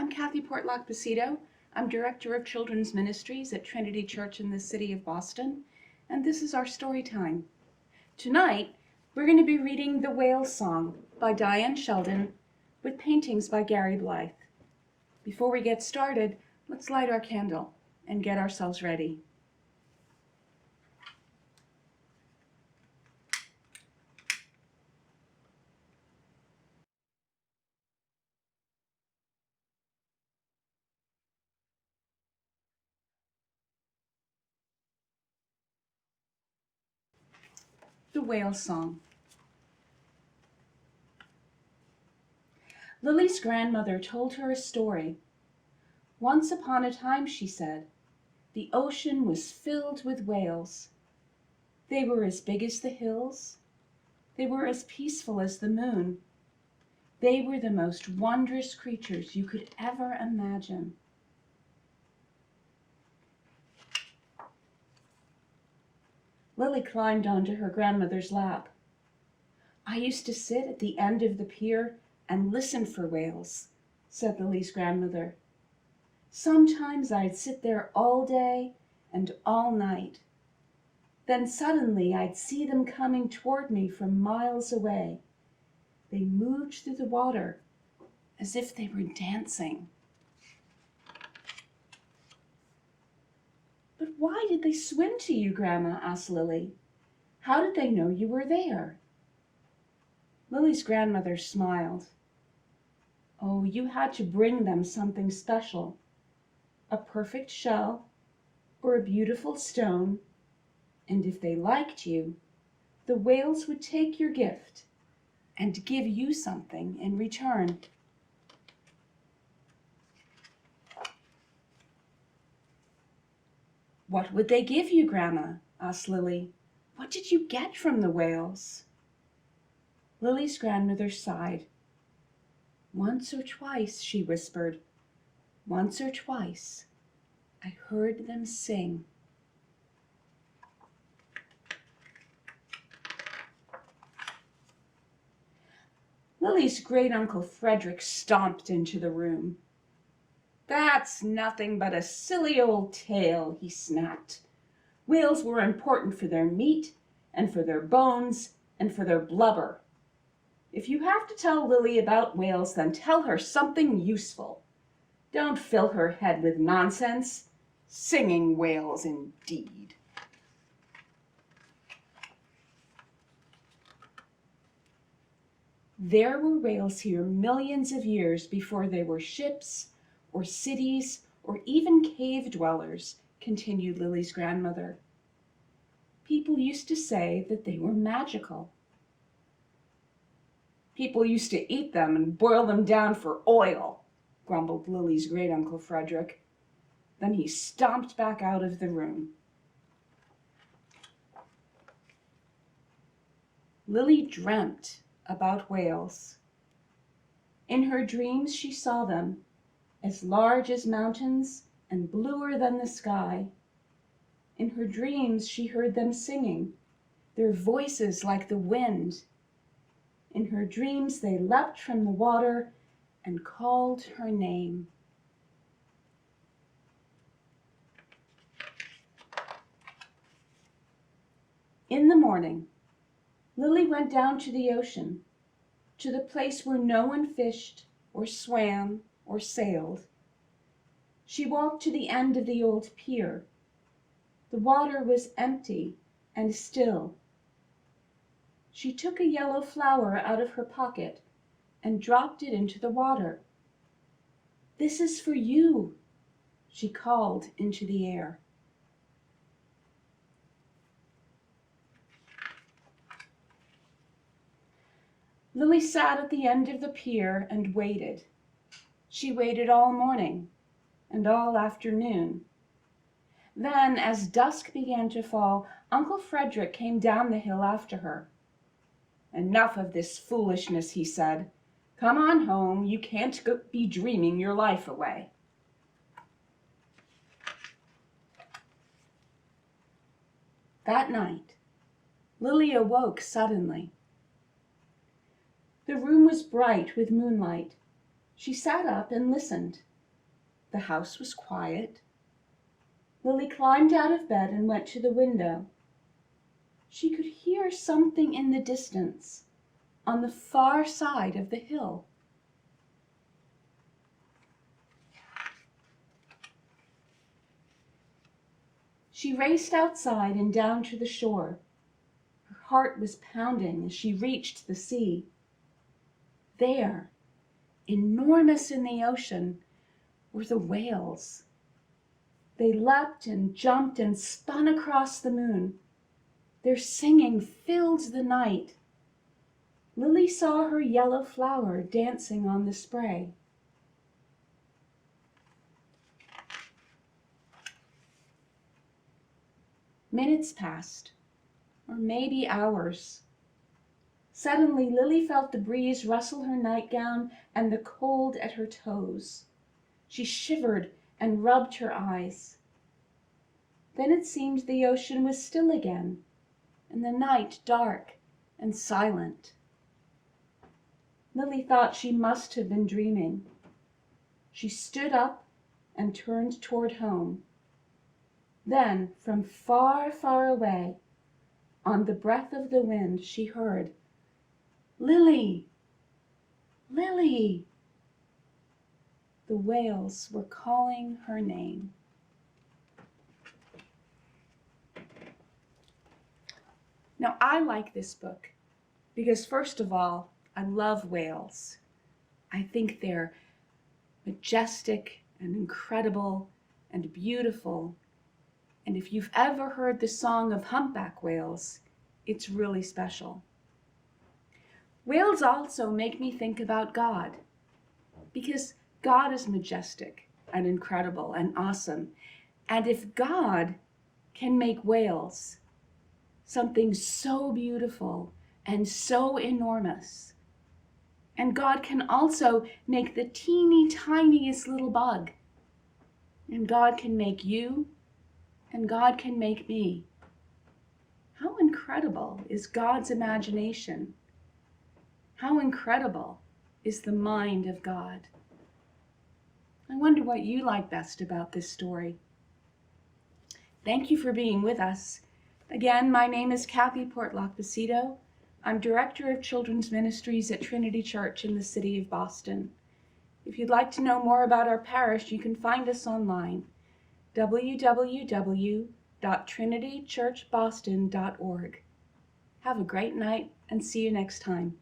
I'm Cathy Portlock Pacitto. I'm Director of Children's Ministries at Trinity Church in the city of Boston, and this is our story time. Tonight, we're going to be reading The Whale Song by Dyan Sheldon with paintings by Blythe. Before we get started, let's light our candle and get ourselves ready. The Whale Song. Lily's grandmother told her a story. Once upon a time, she said, the ocean was filled with whales. They were as big as the hills. They were as peaceful as the moon. They were the most wondrous creatures you could ever imagine. Lily climbed onto her grandmother's lap. I used to sit at the end of the pier and listen for whales, said Lily's grandmother. Sometimes I'd sit there all day and all night. Then suddenly I'd see them coming toward me from miles away. They moved through the water as if they were dancing. But why did they swim to you, Grandma? Asked Lily. How did they know you were there? Lily's grandmother smiled. Oh, you had to bring them something special. A perfect shell or a beautiful stone. And if they liked you, the whales would take your gift and give you something in return. What would they give you, Grandma? Asked Lily. What did you get from the whales? Lily's grandmother sighed. Once or twice, she whispered, once or twice, I heard them sing. Lily's great-uncle Frederick stomped into the room. That's nothing but a silly old tale, he snapped. Whales were important for their meat, and for their bones, and for their blubber. If you have to tell Lily about whales, then tell her something useful. Don't fill her head with nonsense. Singing whales, indeed. There were whales here millions of years before they were ships, or cities, or even cave dwellers, continued Lily's grandmother. People used to say that they were magical. People used to eat them and boil them down for oil, grumbled Lily's great-uncle Frederick. Then he stomped back out of the room. Lily dreamt about whales. In her dreams she saw them, as large as mountains and bluer than the sky. In her dreams she heard them singing, their voices like the wind. In her dreams they leapt from the water and called her name. In the morning, Lily went down to the ocean, to the place where no one fished or swam or sailed. She walked to the end of the old pier. The water was empty and still. She took a yellow flower out of her pocket and dropped it into the water. This is for you, she called into the air. Lily sat at the end of the pier and waited. She waited all morning and all afternoon. Then, as dusk began to fall, Uncle Frederick came down the hill after her. Enough of this foolishness, he said. Come on home. You can't be dreaming your life away. That night, Lily awoke suddenly. The room was bright with moonlight. She sat up and listened. The house was quiet. Lily climbed out of bed and went to the window. She could hear something in the distance, on the far side of the hill. She raced outside and down to the shore. Her heart was pounding as she reached the sea. There, enormous in the ocean, were the whales. They leapt and jumped and spun across the moon. Their singing filled the night. Lily saw her yellow flower dancing on the spray. Minutes passed, or maybe hours. Suddenly, Lily felt the breeze rustle her nightgown and the cold at her toes. She shivered and rubbed her eyes. Then it seemed the ocean was still again, and the night dark and silent. Lily thought she must have been dreaming. She stood up and turned toward home. Then, from far, far away, on the breath of the wind, she heard, "Lily! Lily!" The whales were calling her name. Now, I like this book because, first of all, I love whales. I think they're majestic and incredible and beautiful. And if you've ever heard the song of humpback whales, it's really special. Whales also make me think about God, because God is majestic and incredible and awesome. And if God can make whales, something so beautiful and so enormous, and God can also make the teeny tiniest little bug, and God can make you, and God can make me. How incredible is God's imagination? How incredible is the mind of God? I wonder what you like best about this story. Thank you for being with us. Again, my name is Cathy Pacitto. I'm Director of Children's Ministries at Trinity Church in the city of Boston. If you'd like to know more about our parish, you can find us online, www.trinitychurchboston.org. Have a great night and see you next time.